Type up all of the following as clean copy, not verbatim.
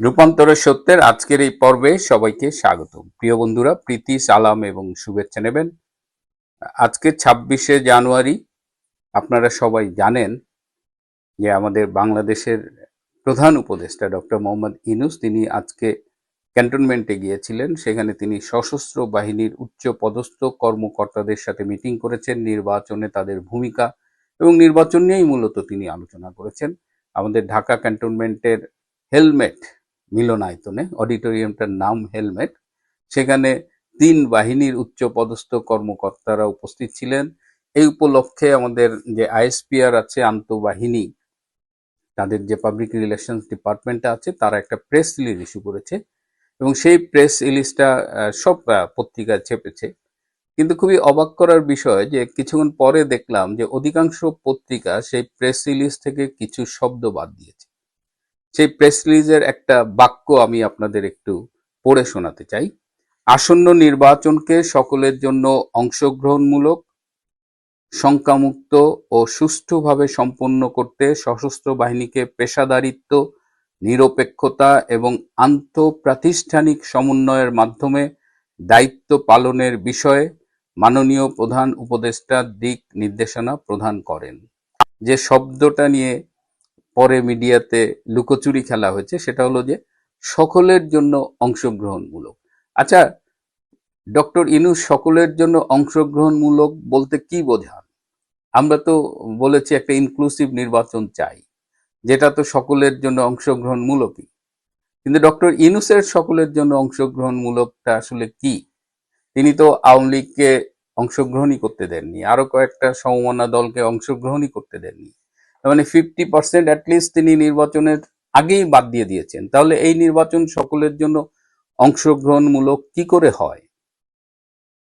রূপান্তরের সত্যের আজকের এই পর্বে সবাইকে স্বাগত। প্রিয় বন্ধুরা, প্রীতি, সালাম এবং শুভেচ্ছা নেবেন। আজকে 26শে জানুয়ারি। আপনারা সবাই জানেন যে আমাদের বাংলাদেশের প্রধান উপদেষ্টা ডক্টর মোহাম্মদ ইউনূস তিনি আজকে ক্যান্টনমেন্টে গিয়েছিলেন। সেখানে তিনি সশস্ত্র বাহিনীর উচ্চ পদস্থ কর্মকর্তাদের সাথে মিটিং করেছেন, নির্বাচনে তাদের ভূমিকা এবং নির্বাচন নিয়েই মূলত তিনি আলোচনা করেছেন। আমাদের ঢাকা ক্যান্টনমেন্টের হেলমেট মিলনায়তনে, অডিটোরিয়ামটার নাম হেলমেট, সেখানে 3 বাহিনীর উচ্চ পদস্থ কর্মকর্তারা উপস্থিত ছিলেন। এই উপলক্ষে আমাদের যে আইএসপিআর আছে, আন্তঃবাহিনী, তাদের যে পাবলিক রিলেশনস ডিপার্টমেন্টটা আছে, তারা একটা প্রেস রিলিজ ইস্যু করেছে এবং সেই প্রেস রিলিজটা সব পত্রিকায় ছেপেছে। কিন্তু খুবই অবাক করার বিষয় যে কিছুক্ষণ পরে দেখলাম যে অধিকাংশ পত্রিকা সেই প্রেস রিলিজ থেকে কিছু শব্দ বাদ দিয়েছে। সেই প্রেস রিলিজের একটা বাক্য আমি আপনাদের একটু পড়ে শোনাতে চাই। আসন্ন নির্বাচনকে সকলের জন্য অংশগ্রহণমূলক, শঙ্কামুক্ত ও সুষ্ঠুভাবে সম্পন্ন করতে সশস্ত্র বাহিনীকে পেশাদারিত্ব, নিরপেক্ষতা এবং আন্তঃপ্রাতিষ্ঠানিক সমন্বয়ের মাধ্যমে দায়িত্ব পালনের বিষয়ে মাননীয় প্রধান উপদেষ্টা দিক নির্দেশনা প্রদান করেন। যে শব্দটা নিয়ে পরে মিডিয়াতে লুকোচুরি খেলা হয়েছে সেটা হলো যে সকলের জন্য অংশগ্রহণমূলক। আচ্ছা, ডক্টর ইউনূস সকলের জন্য অংশগ্রহণমূলক বলতে কি বোঝান? আমরা তো বলেছি একটা ইনক্লুসিভ নির্বাচন চাই, যেটা তো সকলের জন্য অংশগ্রহণমূলকই। কিন্তু ডক্টর ইউনূসের সকলের জন্য অংশগ্রহণমূলকটা আসলে কি? তিনি তো আওয়ামী লীগকে অংশগ্রহণই করতে দেননি, আরো কয়েকটা সমমনা দলকে অংশগ্রহণই করতে দেননি। মানে 50% অ্যাটলিস্ট তিনি নির্বাচনের আগেই বাদ দিয়ে দিয়েছেন। তাহলে এই নির্বাচন সকলের জন্য অংশগ্রহণমূলক কি করে হয়?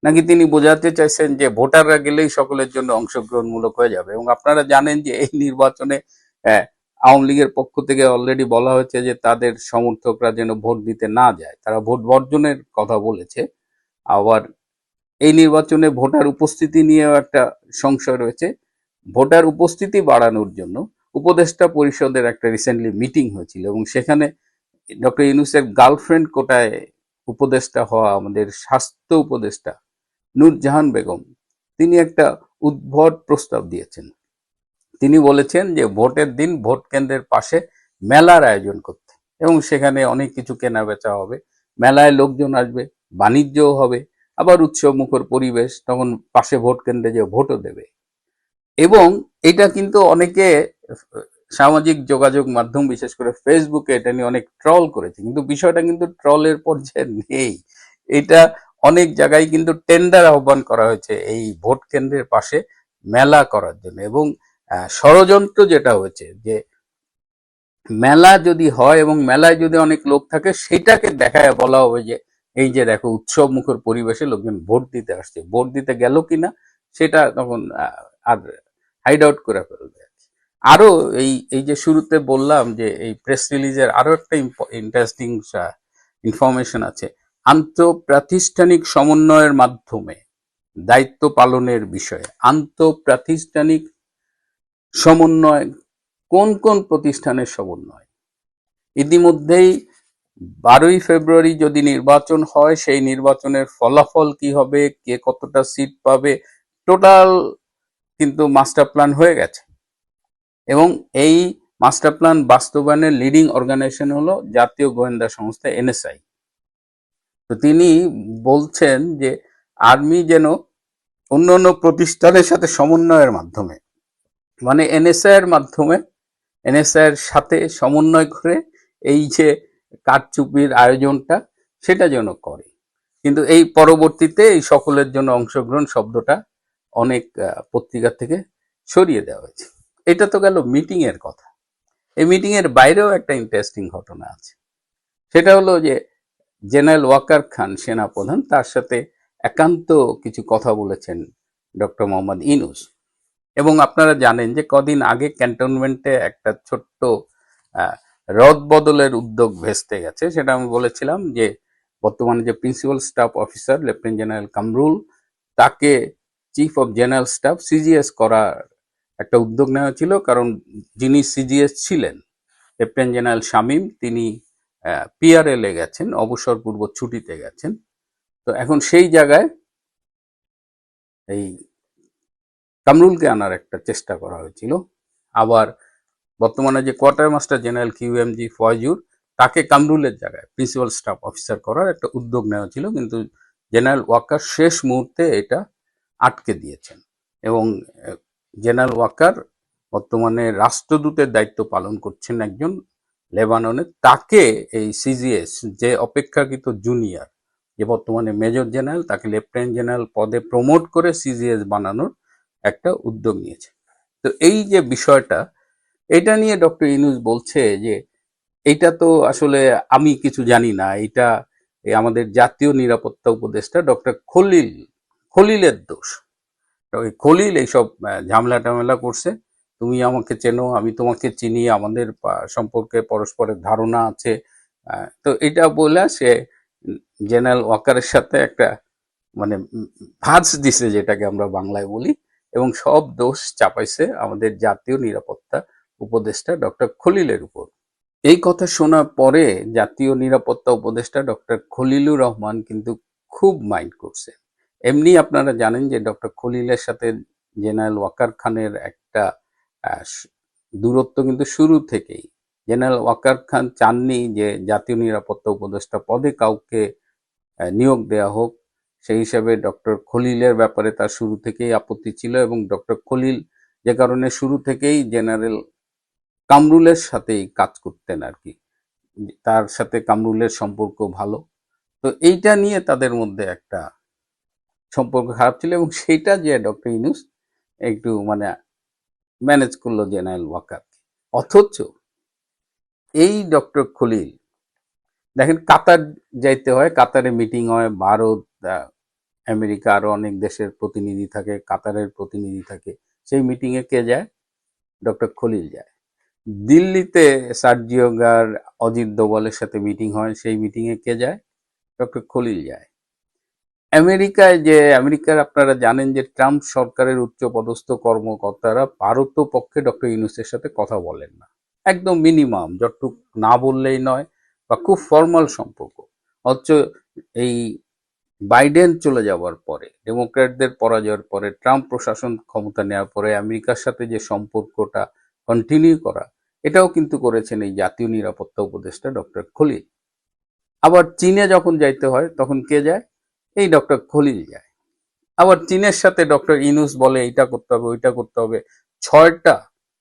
নাকি তিনি বোঝাতে চাইছেন যে ভোটাররা গেলেই সকলের জন্য অংশগ্রহণমূলক হয়ে যাবে? এবং আপনারা জানেন যে এই নির্বাচনে আওয়ামী লীগের পক্ষ থেকে অলরেডি বলা হয়েছে যে তাদের সমর্থকরা যেন ভোট দিতে না যায়, তারা ভোট বর্জনের কথা বলেছে। আবার এই নির্বাচনে ভোটার উপস্থিতি নিয়েও একটা সংশয় রয়েছে। ভোটার উপস্থিতি বাড়ানোর জন্য উপদেষ্টা পরিষদের একটা রিসেন্টলি মিটিং হয়েছিল এবং সেখানে ডক্টর ইউনূসের গার্লফ্রেন্ড কোটায় উপদেষ্টা হওয়া আমাদের স্বাস্থ্য উপদেষ্টা নূরজাহান বেগম, তিনি একটা উদ্ভট প্রস্তাব দিয়েছেন। তিনি বলেছেন যে ভোটের দিন ভোট কেন্দ্রের পাশে মেলার আয়োজন করতে এবং সেখানে অনেক কিছু কেনা বেচা হবে, মেলায় লোকজন আসবে, বাণিজ্যও হবে, আবার উৎসব মুখর পরিবেশ, তখন পাশে ভোট কেন্দ্রে যে ভোটও দেবে। এবং এটা কিন্তু অনেকে সামাজিক যোগাযোগ মাধ্যম, বিশেষ করে ফেসবুকে, এটা নিয়ে অনেক ট্রল করেছে, কিন্তু বিষয়টা কিন্তু ট্রলের পর্যায়ে নেই। এটা অনেক জায়গায় কিন্তু টেন্ডার আহ্বান করা হয়েছে এই ভোট কেন্দ্রের পাশে মেলা করার জন্য। এবং ষড়যন্ত্র যেটা হয়েছে যে মেলা যদি হয় এবং মেলায় যদি অনেক লোক থাকে, সেটাকে দেখায় বলা হবে যে এই যে দেখো উৎসব মুখর পরিবেশে লোকজন ভোট দিতে আসছে, ভোট দিতে গেল কিনা সেটা তখন আর হাইড আউট করে ফেলবে। আরো এই এই যে শুরুতে বললাম যে এই প্রেস রিলিজের আরো একটা ইন্টারেস্টিং ইনফরমেশন আছে। আন্তঃপ্রাতিষ্ঠানিক সমন্বয়ের মাধ্যমে দায়িত্ব পালনের বিষয়ে। আন্তঃপ্রাতিষ্ঠানিক সমন্বয় কোন কোন প্রতিষ্ঠানের সমন্বয়? ইতিমধ্যেই 12ই ফেব্রুয়ারি যদি নির্বাচন হয়, সেই নির্বাচনের ফলাফল কি হবে, কে কতটা সিট পাবে, টোটাল কিন্তু মাস্টার প্ল্যান হয়ে গেছে। এবং এই মাস্টার প্ল্যান বাস্তবায়নের লিডিং অর্গানাইজেশন হলো জাতীয় গোয়েন্দা সংস্থা এনএসআই। তো তিনি বলছেন যে আর্মি যেন অন্য অন্য প্রতিষ্ঠানের সাথে সমন্বয়ের মাধ্যমে, মানে এনএসআই এর মাধ্যমে, এনএসআই এর সাথে সমন্বয় করে এই যে কারচুপির আয়োজনটা সেটা যেন করে। কিন্তু এই পরবর্তীতে এই সকলের জন্য অংশগ্রহণ শব্দটা অনেক পত্রিকা থেকে সরিয়ে দেওয়া হয়েছে। এটা তো গেল মিটিং এর কথা। এই মিটিং এর বাইরেও একটা ইন্টারেস্টিং ঘটনা আছে। সেটা হলো যে জেনারেল ওয়াকার খান সেনাপ্রধান, তার সাথে একান্ত কিছু কথা বলেছেন ডক্টর মোহাম্মদ ইউনূস। এবং আপনারা জানেন যে কদিন আগে ক্যান্টনমেন্টে একটা ছোট্ট রদ বদলের উদ্যোগ ভেস্তে গেছে। সেটা আমি বলেছিলাম যে বর্তমানে যে principal staff officer lieutenant general Kamrul, তাকে chief of general staff CGS করার একটা উদ্যোগ নেওয়া ছিল। কারণ যিনি সিজিএস ছিলেন লেফটেন্যান্ট জেনারেল শামীম, তিনি পিআরএলে গেছেন, অবসরপূর্ব ছুটিতে গেছেন। তো এখন সেই জায়গায় এই কামরুলকে আনার একটা চেষ্টা করা হয়েছিল। আবার বর্তমানে যে quarter master general QMG Faizur, তাকে কামরুলের জায়গায় প্রিন্সিপাল স্টাফ অফিসার করার একটা উদ্যোগ নেওয়া ছিল, কিন্তু জেনারেল ওয়াকার শেষ মুহূর্তে এটা আটকে দিয়েছেন। এবং জেনারেল ওয়াকার বর্তমানে রাষ্ট্রদূতের দায়িত্ব পালন করছেন একজন লেবাননে। তাকে এই সিজিএস, যে অপেক্ষাকৃত জুনিয়র, যে বর্তমানে মেজর জেনারেল, তাকে লেফটেন্যান্ট জেনারেল পদে প্রমোট করে সিজিএস বানানোর একটা উদ্যোগ নিয়েছে। তো এই যে বিষয়টা, এটা নিয়ে ডক্টর ইউনূস বলছে যে এটা তো আসলে আমি কিছু জানি না, এটা আমাদের জাতীয় নিরাপত্তা উপদেষ্টা ডক্টর খলিলের দোষ। ওই খলিল এইসব ঝামেলা টামেলা করছে। তুমি আমাকে চেনো, আমি তোমাকে চিনি, আমাদের সম্পর্কে পরস্পরের ধারণা আছে। তো এটা বলে সে জেনারেল ওয়াকারের সাথে একটা মানে ভাঁজ দিছে, যেটাকে আমরা বাংলায় বলি, এবং সব দোষ চাপাইছে আমাদের জাতীয় নিরাপত্তা উপদেষ্টা ডক্টর খলিলের উপর। এই কথা শোনার পরে জাতীয় নিরাপত্তা উপদেষ্টা ডক্টর খলিলুর রহমান কিন্তু খুব মাইন্ড করছে। এমনি আপনারা জানেন যে ডক্টর খলিলের সাথে জেনারেল ওয়াকার খানের একটা দূরত্ব কিন্তু শুরু থেকেই। জেনারেল ওয়াকার খান চাননি যে জাতীয় নিরাপত্তা উপদেষ্টা পদে কাউকে নিয়োগ দেওয়া হোক। সেই হিসাবে ডক্টর খলিলের ব্যাপারে তার শুরু থেকেই আপত্তি ছিল, এবং ডক্টর খলিল যে কারণে শুরু থেকেই জেনারেল কামরুলের সাথেই কাজ করতেন আর কি, তার সাথে কামরুলের সম্পর্ক ভালো। তো এইটা নিয়ে তাদের মধ্যে একটা সম্পর্ক খারাপ ছিল, এবং সেইটা যে ডক্টর ইউনূস একটু মানে ম্যানেজ করলো জেনারেল ওয়াকার। অথচ এই ডক্টর খলিল দেখেন, কাতার যাইতে হয়, কাতারে মিটিং হয়, ভারত, আমেরিকা, আরো অনেক দেশের প্রতিনিধি থাকে, কাতারের প্রতিনিধি থাকে। সেই মিটিংয়ে কে যায়? ডক্টর খলিল যায়। দিল্লিতে সার্জিও গার, অজিত দোভালের সাথে মিটিং হয়, সেই মিটিংয়ে কে যায়? ডক্টর খলিল যায়। আমেরিকার আপনারা জানেন যে ট্রাম্প সরকারের উচ্চপদস্থ কর্মকর্তারা ভারত পক্ষে ডক্টর ইউনূসের সাথে কথা বলেন না, একদম মিনিমাম, যতটুক না বললেই নয়, বা খুব ফর্মাল সম্পর্ক। অথচ এই বাইডেন চলে যাওয়ার পরে, ডেমোক্র্যাটদের পরাজয়ের পরে, ট্রাম্প প্রশাসন ক্ষমতা নেওয়ার পরে আমেরিকার সাথে যে সম্পর্কটা কন্টিনিউ করা, এটাও কিন্তু করেছেন এই জাতীয় নিরাপত্তা উপদেষ্টা ডক্টর খলিল। আবার চীনে যখন যাইতে হয় তখন কে যায়? এই ডক্টর খলিল যায়। আবার চীনের সাথে ডক্টর ইউনূস বলে এইটা করতে হবে, ওইটা করতে হবে। 6টা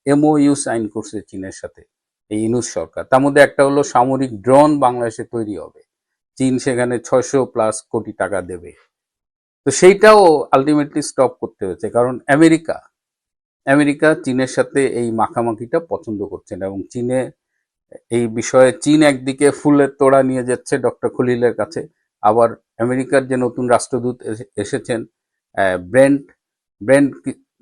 এমওইউ সাইন করছে চীনের সাথে এই ইউনূস সরকার। তার মধ্যে একটা হলো সামরিক ড্রোন বাংলাদেশে তৈরি হবে, চীন সেখানে 600+ কোটি টাকা দেবে। তো সেইটাও আলটিমেটলি স্টপ করতে হয়েছে, কারণ আমেরিকা চীনের সাথে এই মাখামাখিটা পছন্দ করছে না, এবং চীনে এই বিষয়ে চীন একদিকে ফুলের তোড়া নিয়ে যাচ্ছে ডক্টর খলিলের কাছে। আবার আমেরিকার যে নতুন রাষ্ট্রদূত এসেছেন ব্রেন্ট ব্রেন্ট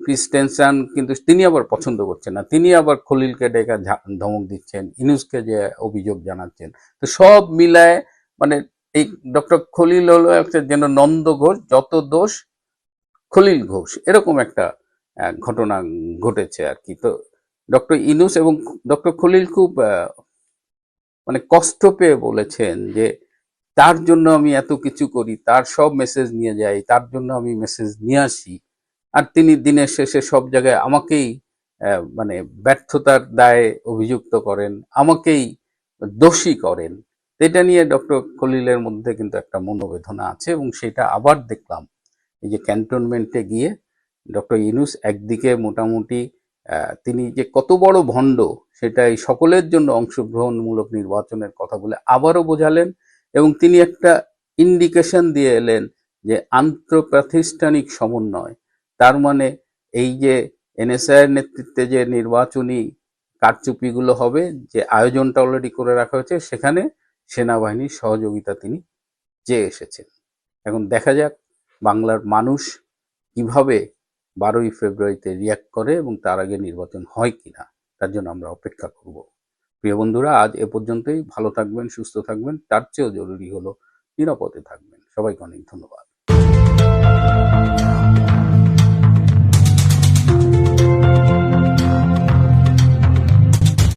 ক্রিস্টেনসন, কিন্তু তিনি আবার পছন্দ করছেন না, তিনি আবার খলিলকে ডেকে ধমক দিচ্ছেন, ইউনূসকে যে অভিযোগ জানাচ্ছেন। তো সব মিলায় মানে এই ডক্টর খলিল হলো একটা যেন নন্দ ঘোষ, যত দোষ খলিল ঘোষ, এরকম একটা ঘটনা ঘটেছে আর কি। তো ডক্টর ইউনূস এবং ডক্টর খলিল খুব মানে কষ্ট পেয়ে বলেছেন যে তার জন্য আমি এত কিছু করি, তার সব মেসেজ নিয়ে যাই, তার জন্য আমি মেসেজ নিয়ে আসি, আর তিনি দিনের শেষে সব জায়গায় আমাকেই মানে ব্যর্থতার দায়ে অভিযুক্ত করেন, আমাকেই দোষী করেন। এটা নিয়ে ডক্টর খলিলের মধ্যে কিন্তু একটা মনোবেদনা আছে, এবং সেটা আবার দেখলাম এই যে ক্যান্টনমেন্টে গিয়ে ডক্টর ইউনূস একদিকে মোটামুটি তিনি যে কত বড় ভণ্ড সেটা এই সকলের জন্য অংশগ্রহণমূলক নির্বাচনের কথা বলে আবারও বোঝালেন, এবং তিনি একটা ইন্ডিকেশন দিয়ে এলেন যে আন্তঃপ্রাতিষ্ঠানিক সমন্বয়, তার মানে এই যে এনএসআই এর নেতৃত্বে যে নির্বাচনী কারচুপিগুলো হবে, যে আয়োজনটা অলরেডি করে রাখা হয়েছে, সেখানে সেনাবাহিনীর সহযোগিতা তিনি চেয়ে এসেছেন। এখন দেখা যাক বাংলার মানুষ কিভাবে 12ই ফেব্রুয়ারিতে রিয়াক্ট করে, এবং তার আগে নির্বাচন হয় কিনা, তার জন্য আমরা অপেক্ষা করব। প্রিয় বন্ধুরা, আজ এ পর্যন্তই। ভালো থাকবেন, সুস্থ থাকবেন, তার চেয়েও জরুরি হলো নিরাপদে থাকবেন। সবাইকে অনেক ধন্যবাদ।